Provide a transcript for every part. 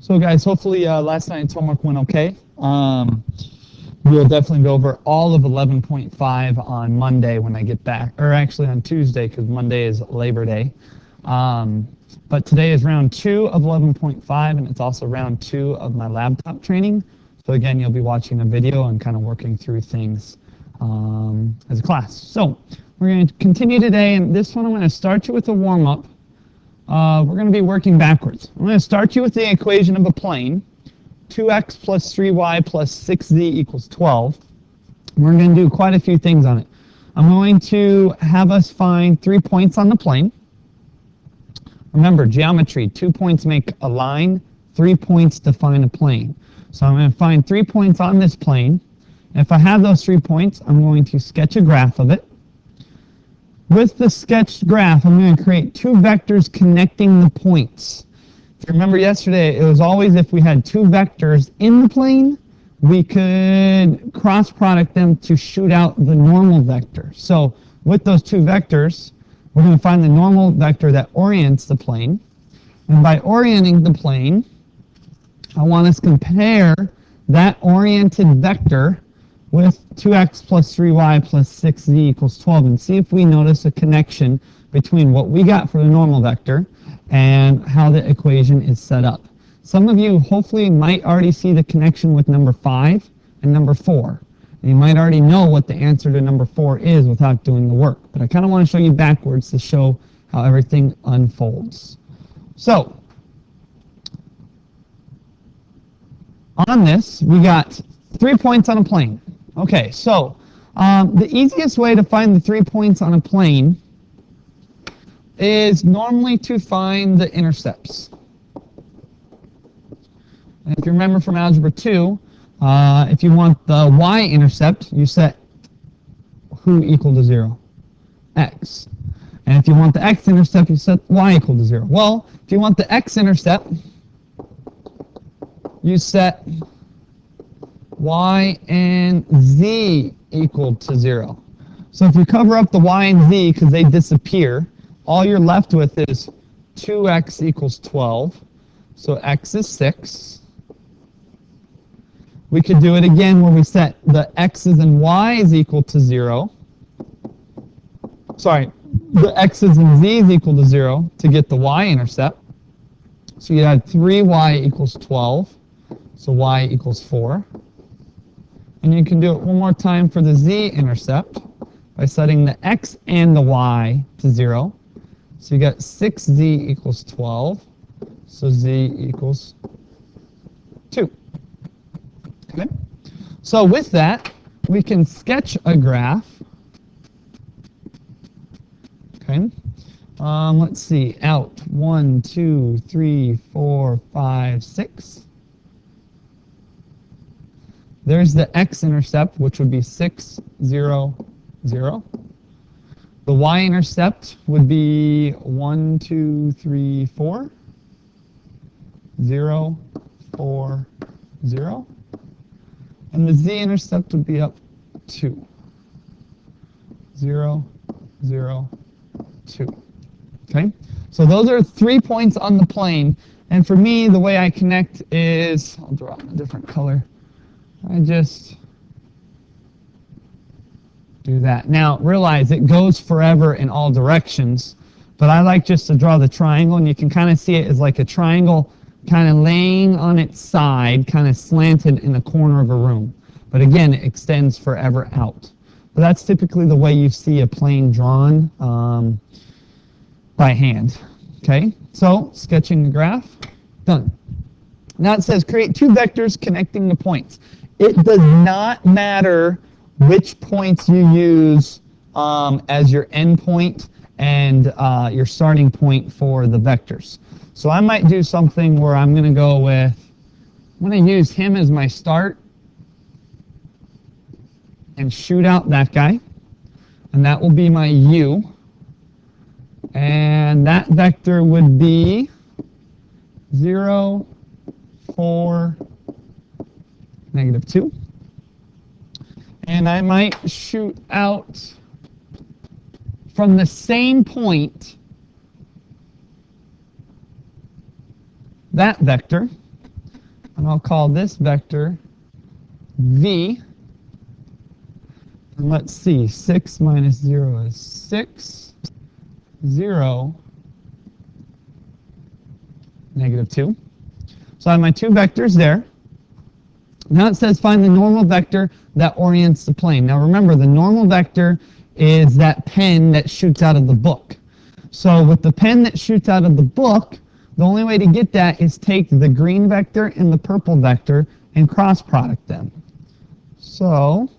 So guys, hopefully last night's homework went okay. We'll definitely go over all of 11.5 on Monday when I get back, or actually on Tuesday because Monday is Labor Day. But today is round 2 of 11.5, and it's also round 2 of my laptop training. So again, you'll be watching a video and kind of working through things as a class. So we're going to continue today, and this one I'm going to start you with a warm-up. We're going to be working backwards. I'm going to start you with the equation of a plane, 2x plus 3y plus 6z equals 12. We're going to do quite a few things on it. I'm going to have us find 3 points on the plane. Remember, geometry, 2 points make a line, 3 points define a plane. So I'm going to find 3 points on this plane. If I have those 3 points, I'm going to sketch a graph of it. With the sketched graph, I'm going to create 2 vectors connecting the points. If you remember yesterday, it was always if we had 2 vectors in the plane, we could cross product them to shoot out the normal vector. So with those 2 vectors, we're going to find the normal vector that orients the plane. And by orienting the plane, I want us to compare that oriented vector with 2x plus 3y plus 6z equals 12 and see if we notice a connection between what we got for the normal vector and how the equation is set up. Some of you hopefully might already see the connection with number 5 and number 4. And you might already know what the answer to number 4 is without doing the work. But I kind of want to show you backwards to show how everything unfolds. So, on this, we got 3 points on a plane. Okay, so the easiest way to find the 3 points on a plane is normally to find the intercepts. And if you remember from Algebra 2, if you want the y-intercept, you set who equal to 0? X. And if you want the x-intercept, you set y equal to 0. Well, if you want the x-intercept, you set y and z equal to 0. So if you cover up the y and z because they disappear, all you're left with is 2x equals 12. So x is 6. We could do it again where we set the x's and y's equal to 0. Sorry, the x's and z's equal to 0 to get the y-intercept. So you had 3y equals 12. So y equals 4. And you can do it one more time for the z-intercept by setting the x and the y to 0. So you got 6z equals 12. So z equals 2. Okay? So with that, we can sketch a graph. Okay? Let's see. Out 1, 2, 3, 4, 5, 6. There's the x-intercept, which would be 6, 0, 0. The y-intercept would be 1, 2, 3, 4, 0, 4, 0. And the z-intercept would be up 2, 0, 0, 2. Okay? So those are 3 points on the plane. And for me, the way I connect is, I'll draw in a different color. I just do that. Now, realize it goes forever in all directions, but I like just to draw the triangle, and you can kind of see it as like a triangle kind of laying on its side, kind of slanted in a corner of a room. But again, it extends forever out. But that's typically the way you see a plane drawn by hand. Okay, so sketching the graph, done. Now it says create 2 vectors connecting the points. It does not matter which points you use as your endpoint and your starting point for the vectors. So I might do something where I'm going to go with, I'm going to use him as my start and shoot out that guy. And that will be my u. And that vector would be 0, 4, -2. And I might shoot out from the same point that vector and I'll call this vector v. And let's see, 6 minus 0 is 6, 0, negative 2. So I have my two vectors there. Now it says find the normal vector that orients the plane. Now remember, the normal vector is that pen that shoots out of the book. So with the pen that shoots out of the book, the only way to get that is take the green vector and the purple vector and cross product them. So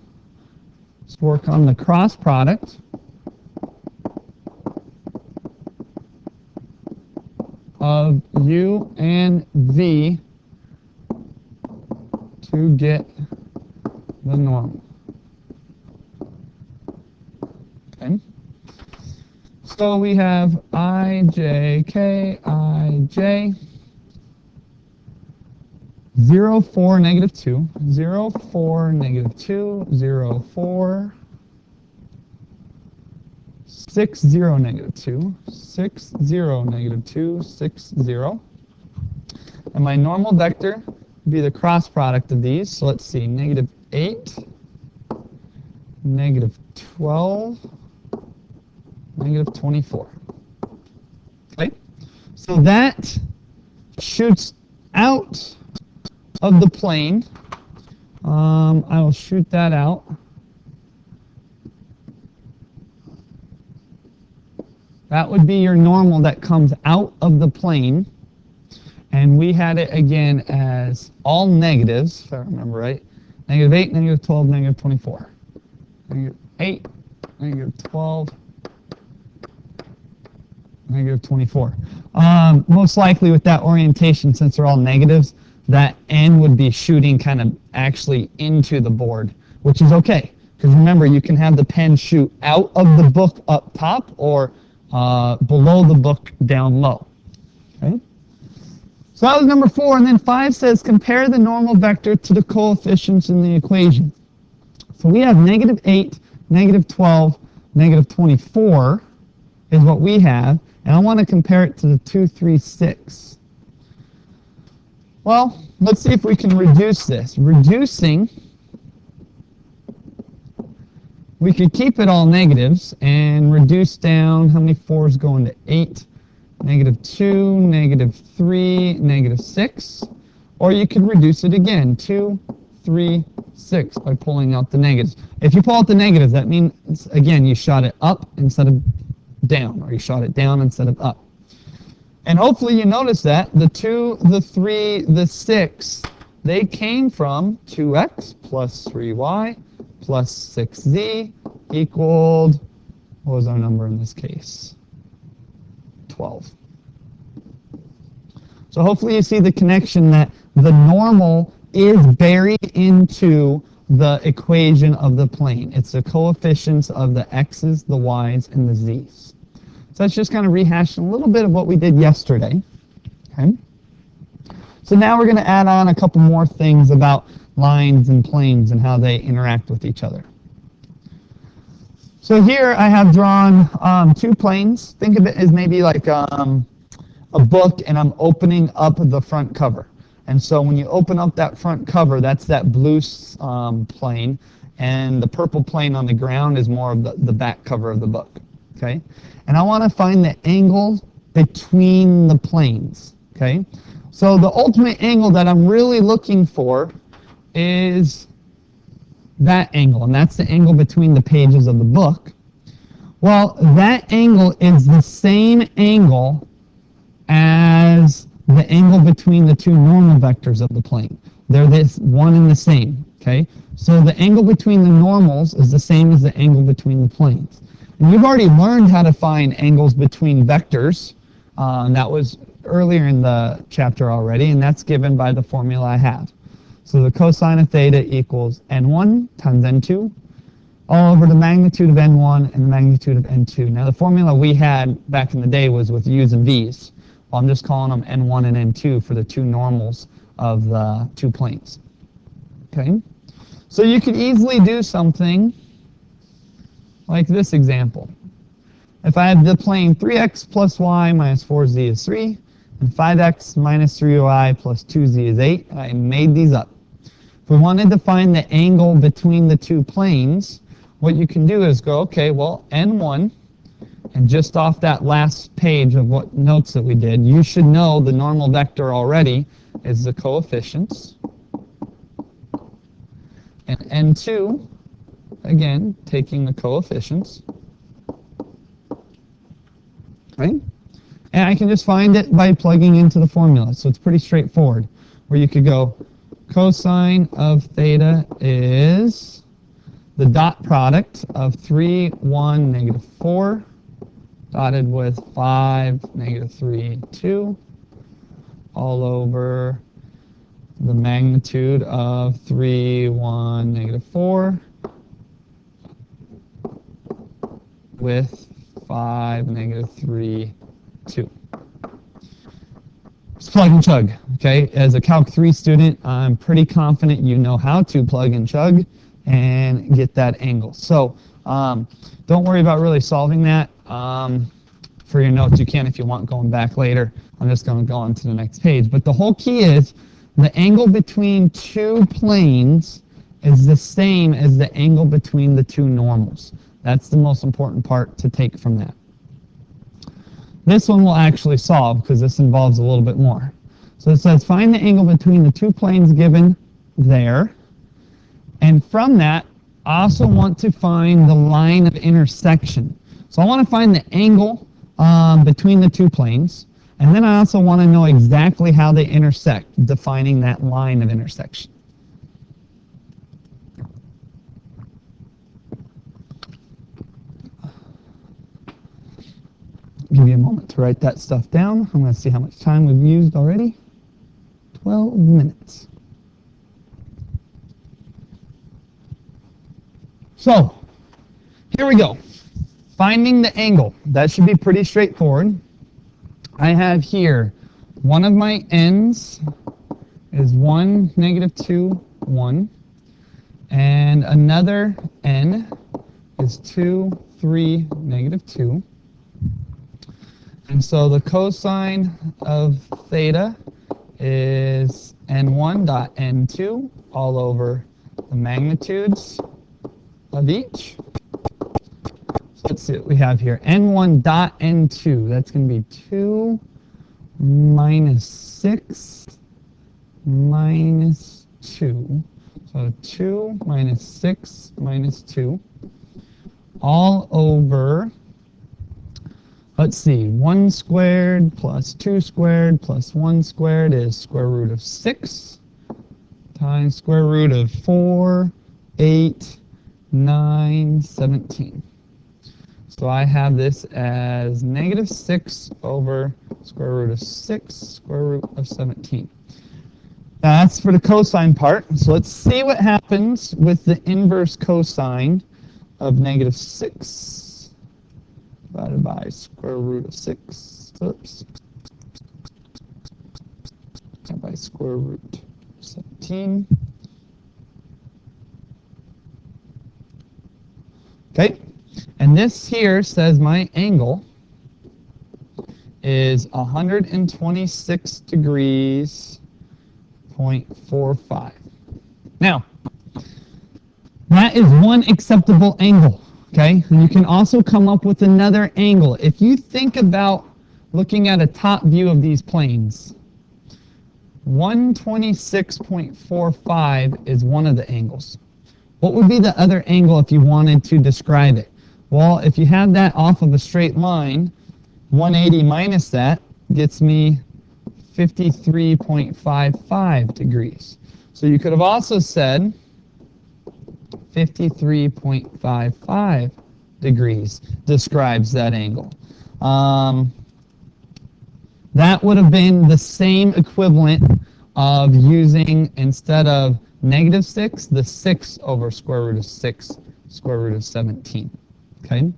let's work on the cross product. Of u and v to get the normal. Okay. So we have ij, k, ij, 0, 4, negative 2, 0, 4, negative 2, 0, 4, 6, 0, negative 2, 6, 0, negative 2, 6, 0. And my normal vector would be the cross product of these. So let's see, negative 8, negative 12, negative 24. Okay? So that shoots out of the plane. I will shoot that out. That would be your normal that comes out of the plane. And we had it again as all negatives, if I remember right. Negative 8, negative 12, negative 24. Negative 8, negative 12, negative 24. Most likely with that orientation, since they're all negatives, that n would be shooting kind of actually into the board, which is okay. Because remember, you can have the pen shoot out of the book up top or below the book down low. Okay? So that was number 4, and then 5 says compare the normal vector to the coefficients in the equation. So we have negative 8, negative 12, negative 24 is what we have, and I want to compare it to the 2, 3, 6. Well, let's see if we can reduce this. Reducing, we could keep it all negatives and reduce down, how many 4s go into 8? Negative 2, negative 3, negative 6. Or you could reduce it again, 2, 3, 6, by pulling out the negatives. If you pull out the negatives, that means, again, you shot it up instead of down, or you shot it down instead of up. And hopefully you notice that the 2, the 3, the 6, they came from 2x plus 3y plus 6z equaled, what was our number in this case? 12. So hopefully you see the connection that the normal is buried into the equation of the plane. It's the coefficients of the x's, the y's, and the z's. So that's just kind of rehashing a little bit of what we did yesterday. Okay. So now we're going to add on a couple more things about lines and planes and how they interact with each other. So here I have drawn 2 planes. Think of it as maybe like a book, and I'm opening up the front cover. And so when you open up that front cover, that's that blue plane, and the purple plane on the ground is more of the back cover of the book. Okay? And I want to find the angle between the planes. Okay? So the ultimate angle that I'm really looking for is that angle, and that's the angle between the pages of the book. Well, that angle is the same angle as the angle between the 2 normal vectors of the plane. They're this one and the same, okay? So the angle between the normals is the same as the angle between the planes. And you've already learned how to find angles between vectors. That was earlier in the chapter already, and that's given by the formula I have. So the cosine of theta equals n1 times n2 all over the magnitude of n1 and the magnitude of n2. Now the formula we had back in the day was with u's and v's. Well, I'm just calling them n1 and n2 for the 2 normals of the 2 planes. Okay? So you could easily do something like this example. If I have the plane 3x plus y minus 4z is 3, And 5x minus 3y plus 2z is 8. I made these up. If we wanted to find the angle between the two planes, what you can do is go, okay, well, n1, and just off that last page of what notes that we did, you should know the normal vector already is the coefficients. And n2, again, taking the coefficients. Right? And I can just find it by plugging into the formula. So it's pretty straightforward, where you could go cosine of theta is the dot product of 3, 1, negative 4, dotted with 5, negative 3, 2, all over the magnitude of 3, 1, negative 4, with 5, negative 3, 2. Just plug and chug, okay? As a Calc 3 student, I'm pretty confident you know how to plug and chug and get that angle. So don't worry about really solving that. For your notes, you can if you want going back later. I'm just going to go on to the next page. But the whole key is the angle between two planes is the same as the angle between the two normals. That's the most important part to take from that. This one we'll actually solve because this involves a little bit more. So it says find the angle between the two planes given there. And from that, I also want to find the line of intersection. So I want to find the angle between the two planes. And then I also want to know exactly how they intersect, defining that line of intersection. Give you a moment to write that stuff down. I'm going to see how much time we've used already. 12 minutes. So, here we go. Finding the angle. That should be pretty straightforward. I have here one of my n's is 1, negative 2, 1. And another n is 2, 3, negative 2. And so the cosine of theta is n1 dot n2 all over the magnitudes of each. So let's see what we have here. n1 dot n2, that's going to be 2 minus 6 minus 2. So 2 minus 6 minus 2 all over, let's see, 1 squared plus 2 squared plus 1 squared is square root of 6 times square root of 4, 8, 9, 17. So I have this as negative 6 over square root of 6 square root of 17. Now that's for the cosine part. So let's see what happens with the inverse cosine of negative 6 divided by square root of 6. Oops. By square root of 17. Okay. And this here says my angle is 126 degrees, 0.45. Now, that is one acceptable angle, okay? And you can also come up with another angle. If you think about looking at a top view of these planes, 126.45 is one of the angles. What would be the other angle if you wanted to describe it? Well, if you have that off of a straight line, 180 minus that gets me 53.55 degrees. So you could have also said 53.55 degrees describes that angle. That would have been the same equivalent of using, instead of negative 6, the 6 over square root of 6, square root of 17. Okay?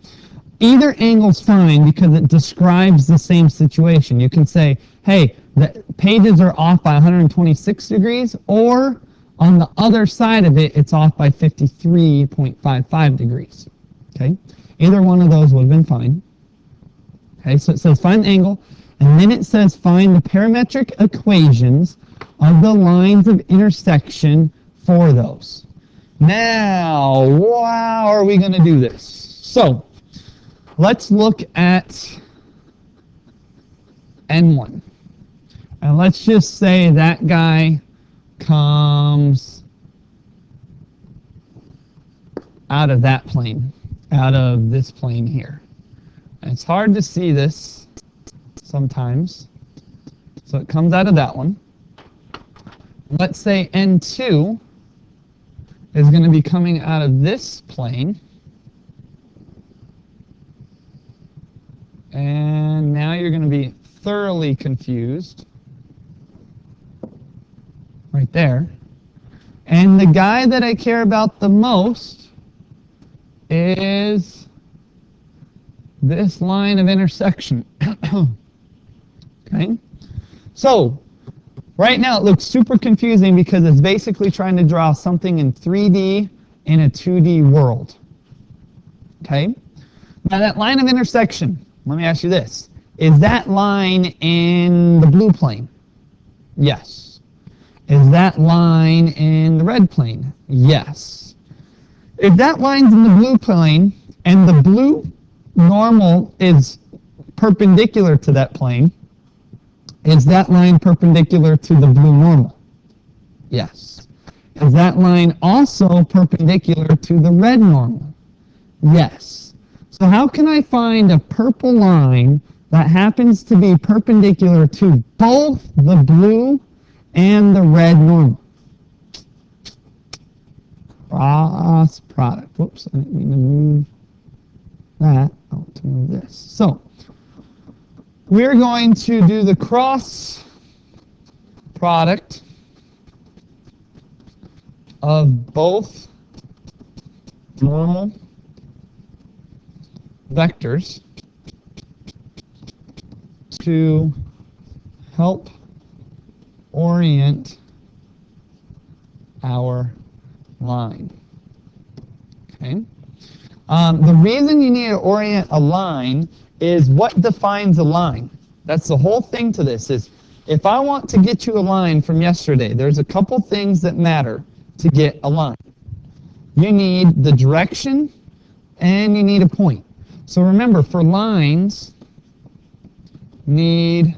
Either angle's fine because it describes the same situation. You can say, hey, the pages are off by 126 degrees, or on the other side of it, it's off by 53.55 degrees. Okay? Either one of those would have been fine. Okay, so it says find the angle. And then it says find the parametric equations of the lines of intersection for those. Now, how are we going to do this? So, let's look at N1. And let's just say that guy comes out of that plane, out of this plane here. And it's hard to see this sometimes. So it comes out of that one. Let's say N2 is going to be coming out of this plane. And now you're going to be thoroughly confused. Right there. And the guy that I care about the most is this line of intersection. Okay? So, right now it looks super confusing because it's basically trying to draw something in 3D in a 2D world. Okay? Now that line of intersection, let me ask you this. Is that line in the blue plane? Yes. Is that line in the red plane? Yes. If that line's in the blue plane and the blue normal is perpendicular to that plane, is that line perpendicular to the blue normal? Yes. Is that line also perpendicular to the red normal? Yes. So how can I find a purple line that happens to be perpendicular to both the blue and the red normal? Cross product. Whoops, I didn't mean to move that. I want to move this. So we're going to do the cross product of both normal vectors to help orient our line. Okay. The reason you need to orient a line is what defines a line. That's the whole thing to this. Is if I want to get you a line from yesterday, there's a couple things that matter to get a line. You need the direction and you need a point. So remember, for lines, need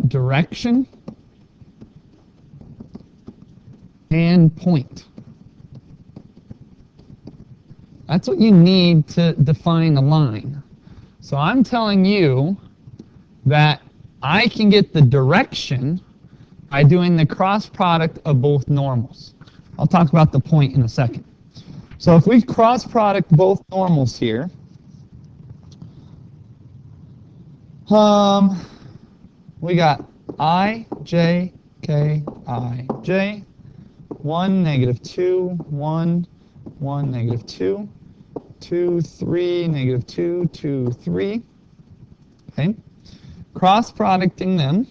direction and point. That's what you need to define a line. So I'm telling you that I can get the direction by doing the cross product of both normals. I'll talk about the point in a second. So if we cross product both normals here, we got I, J, K, I, J, 1, negative 2, 1, 1, negative 2, 2, 3, negative 2, 2, 3. Okay. Cross producting them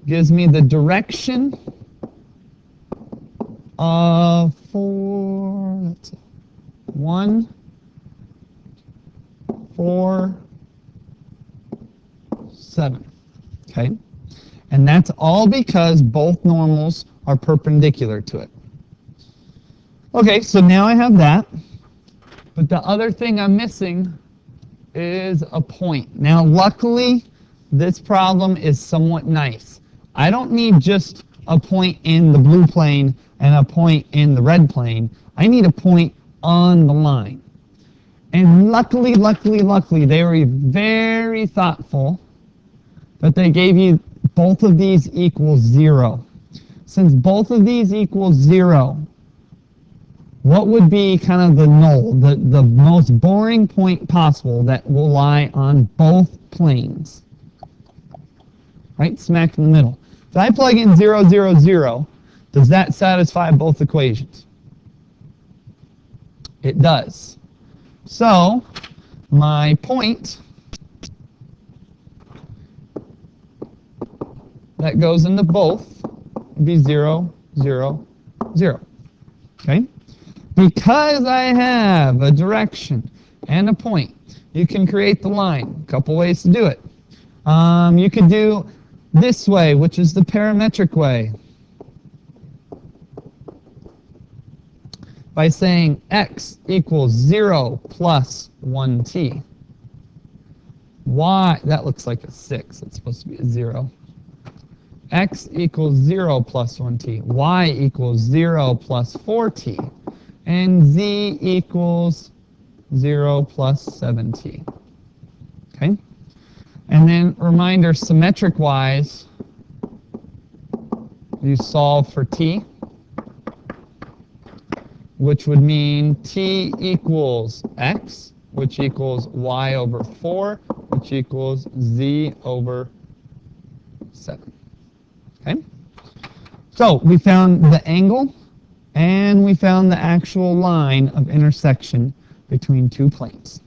gives me the direction of 4, that's 1, 4, 7. Okay. And that's all because both normals are perpendicular to it. Okay, so now I have that. But the other thing I'm missing is a point. Now, luckily, this problem is somewhat nice. I don't need just a point in the blue plane and a point in the red plane. I need a point on the line. And luckily, they were very thoughtful that they gave you both of these equals 0. Since both of these equals 0, what would be kind of the null, the most boring point possible that will lie on both planes? Right smack in the middle. If I plug in 0, 0, 0, does that satisfy both equations? It does. So, my point that goes into both would be 0, 0, 0. Okay? Because I have a direction and a point, you can create the line. A couple ways to do it. You could do this way, which is the parametric way, by saying x equals 0 plus 1t. Y, that looks like a 6. It's supposed to be a 0. X equals 0 plus 1t. Y equals 0 plus 4t. And z equals 0 plus 7t. Okay? And then, reminder, symmetric-wise, you solve for t, which would mean t equals x, which equals y over 4, which equals z over 7. Okay? So we found the angle, and we found the actual line of intersection between two planes.